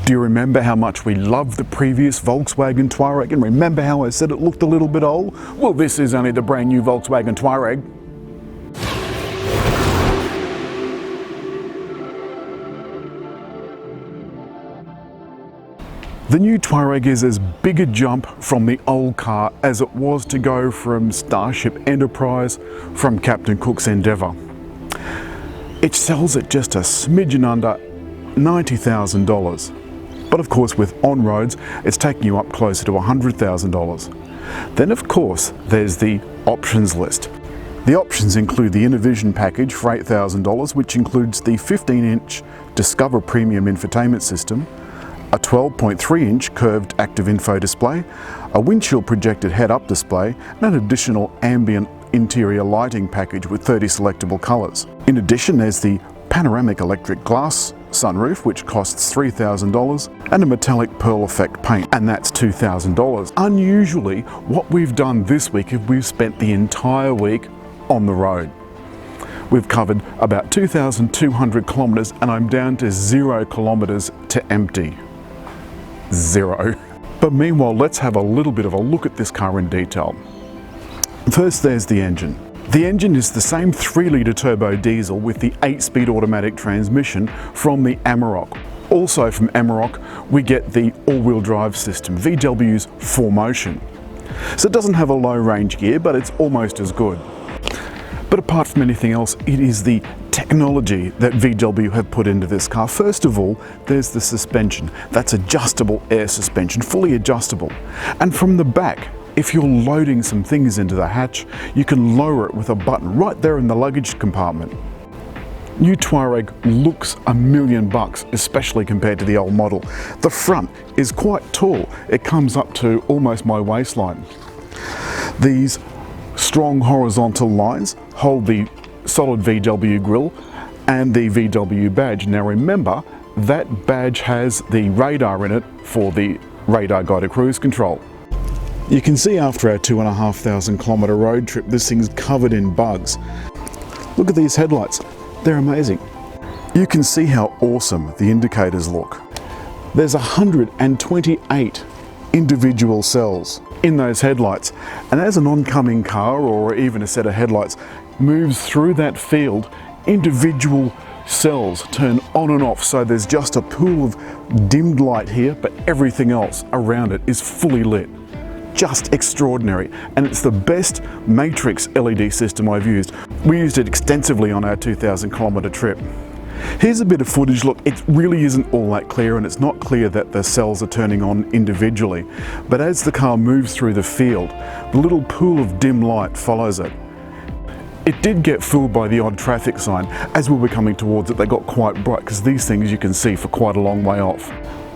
Do you remember how much we loved the previous Volkswagen Touareg, and remember how I said it looked a little bit old? Well, this is only the brand new Volkswagen Touareg. The new Touareg is as big a jump from the old car as it was to go from Starship Enterprise from Captain Cook's Endeavour. It sells at just a smidgen under $90,000. But of course with on-roads, it's taking you up closer to $100,000. Then of course, there's the options list. The options include the InnoVision package for $8,000, which includes the 15-inch Discover Premium infotainment system, a 12.3-inch curved active info display, a windshield projected head-up display, and an additional ambient interior lighting package with 30 selectable colours. In addition, there's the panoramic electric glass sunroof, which costs $3,000, and a metallic pearl effect paint, and that's $2,000. Unusually, what we've done this week is we've spent the entire week on the road. We've covered about 2,200 kilometres, and I'm down to 0 kilometres to empty. 0. But meanwhile, let's have a little bit of a look at this car in detail. First, there's the engine. The engine is the same 3-litre turbo diesel with the 8-speed automatic transmission from the Amarok. Also from Amarok, we get the all-wheel drive system, VW's 4Motion. So it doesn't have a low range gear, but it's almost as good. But apart from anything else, it is the technology that VW have put into this car. First of all, there's the suspension. That's adjustable air suspension, fully adjustable. And from the back, if you're loading some things into the hatch, you can lower it with a button right there in the luggage compartment. New Touareg looks $1 million, especially compared to the old model. The front is quite tall. It comes up to almost my waistline. These strong horizontal lines hold the solid VW grille and the VW badge. Now remember, that badge has the radar in it for the radar guided cruise control. You can see after our 2,500 kilometre road trip, this thing's covered in bugs. Look at these headlights, they're amazing. You can see how awesome the indicators look. There's 128 individual cells in those headlights, and as an oncoming car or even a set of headlights moves through that field, individual cells turn on and off, so there's just a pool of dimmed light here, but everything else around it is fully lit. Just extraordinary, and it's the best matrix LED system I've used. We used it extensively on our 2,000 kilometre trip. Here's a bit of footage. Look, it really isn't all that clear, and it's not clear that the cells are turning on individually, but as the car moves through the field, the little pool of dim light follows it. It did get fooled by the odd traffic sign. As we were coming towards it, they got quite bright, because these things you can see for quite a long way off.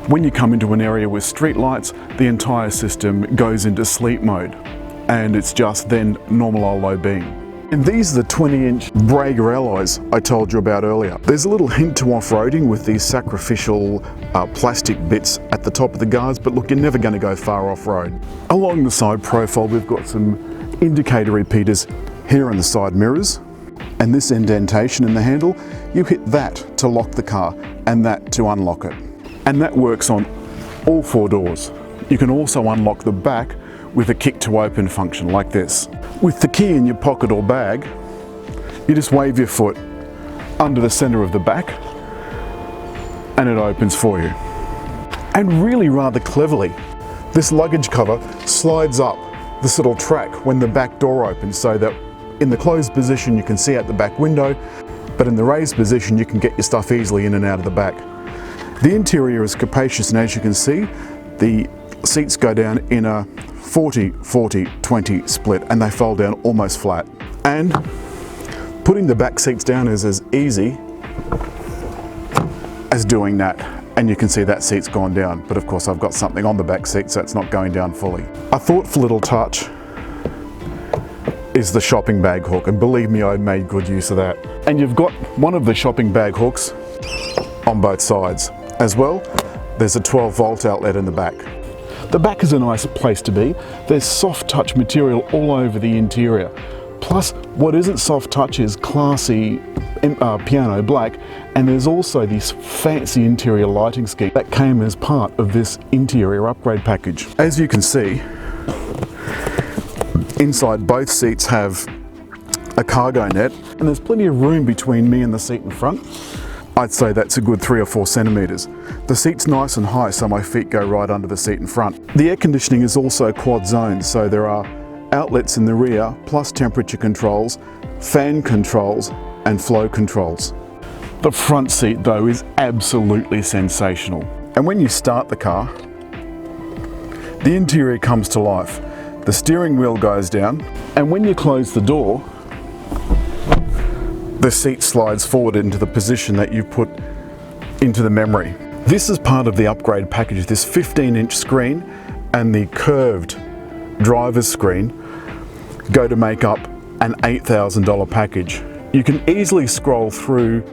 When you come into an area with street lights, the entire system goes into sleep mode, and it's just then normal old low beam. And these are the 20-inch Brager alloys I told you about earlier. There's a little hint to off-roading with these sacrificial plastic bits at the top of the guards, but look, you're never going to go far off-road. Along the side profile, we've got some indicator repeaters here in the side mirrors, and this indentation in the handle, you hit that to lock the car and that to unlock it. And that works on all 4 doors. You can also unlock the back with a kick to open function like this. With the key in your pocket or bag, you just wave your foot under the center of the back and it opens for you. And really rather cleverly, this luggage cover slides up this little track when the back door opens, so that in the closed position you can see out the back window, but in the raised position you can get your stuff easily in and out of the back. The interior is capacious, and as you can see, the seats go down in a 40-40-20 split, and they fold down almost flat. And putting the back seats down is as easy as doing that. And you can see that seat's gone down, but of course I've got something on the back seat, so it's not going down fully. A thoughtful little touch is the shopping bag hook, and believe me, I made good use of that. And you've got one of the shopping bag hooks on both sides. As well, there's a 12-volt outlet in the back. The back is a nice place to be. There's soft touch material all over the interior. Plus, what isn't soft touch is classy piano black, and there's also this fancy interior lighting scheme that came as part of this interior upgrade package. As you can see, inside both seats have a cargo net, and there's plenty of room between me and the seat in front. I'd say that's a good 3 or 4 centimetres. The seat's nice and high, so my feet go right under the seat in front. The air conditioning is also quad zoned, so there are outlets in the rear, plus temperature controls, fan controls, and flow controls. The front seat though is absolutely sensational. And when you start the car, the interior comes to life. The steering wheel goes down, and when you close the door, the seat slides forward into the position that you've put into the memory. This is part of the upgrade package. This 15-inch screen and the curved driver's screen go to make up an $8,000 package. You can easily scroll through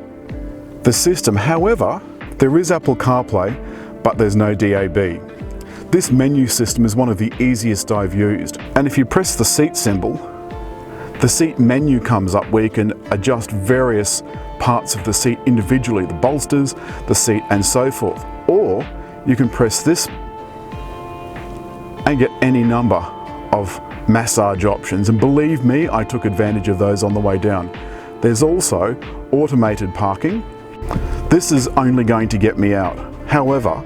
the system. However, there is Apple CarPlay, but there's no DAB. This menu system is one of the easiest I've used. And if you press the seat symbol, the seat menu comes up where you can adjust various parts of the seat individually, the bolsters, the seat, and so forth. Or you can press this and get any number of massage options, and believe me, I took advantage of those on the way down. There's also automated parking. This is only going to get me out. However,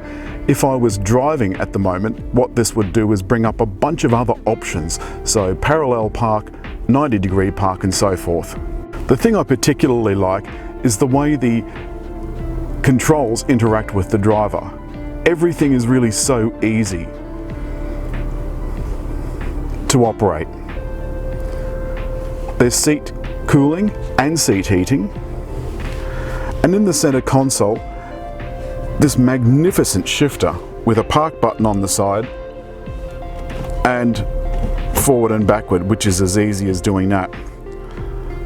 if I was driving at the moment, what this would do is bring up a bunch of other options. So parallel park, 90-degree park, and so forth. The thing I particularly like is the way the controls interact with the driver. Everything is really so easy to operate. There's seat cooling and seat heating. And in the center console, this magnificent shifter with a park button on the side and forward and backward, which is as easy as doing that.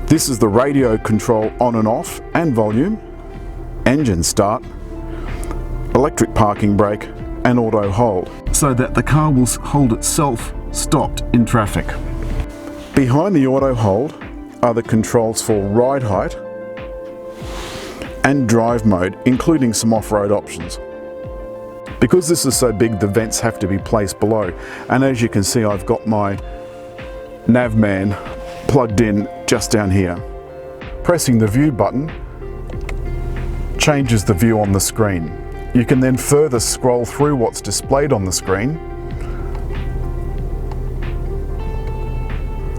This is the radio control on and off and volume, engine start, electric parking brake, and auto hold, so that the car will hold itself stopped in traffic. Behind the auto hold are the controls for ride height and drive mode, including some off-road options. Because this is so big, the vents have to be placed below, and as you can see, I've got my Navman plugged in just down here. Pressing the view button changes the view on the screen. You can then further scroll through what's displayed on the screen,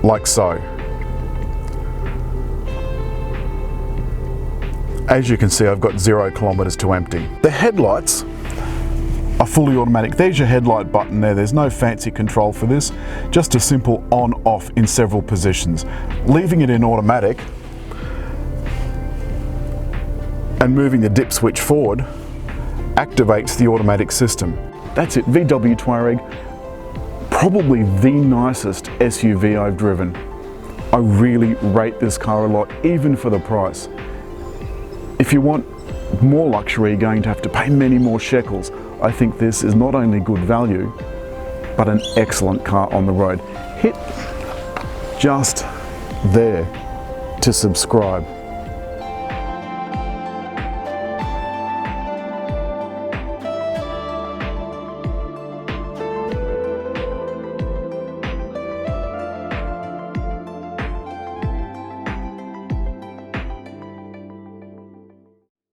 like so. As you can see, I've got 0 kilometers to empty. The headlights are fully automatic. There's your headlight button there. There's no fancy control for this, just a simple on-off in several positions. Leaving it in automatic and moving the dip switch forward activates the automatic system. That's it, VW Touareg, probably the nicest SUV I've driven. I really rate this car a lot, even for the price. If you want more luxury, you're going to have to pay many more shekels. I think this is not only good value, but an excellent car on the road. Hit just there to subscribe.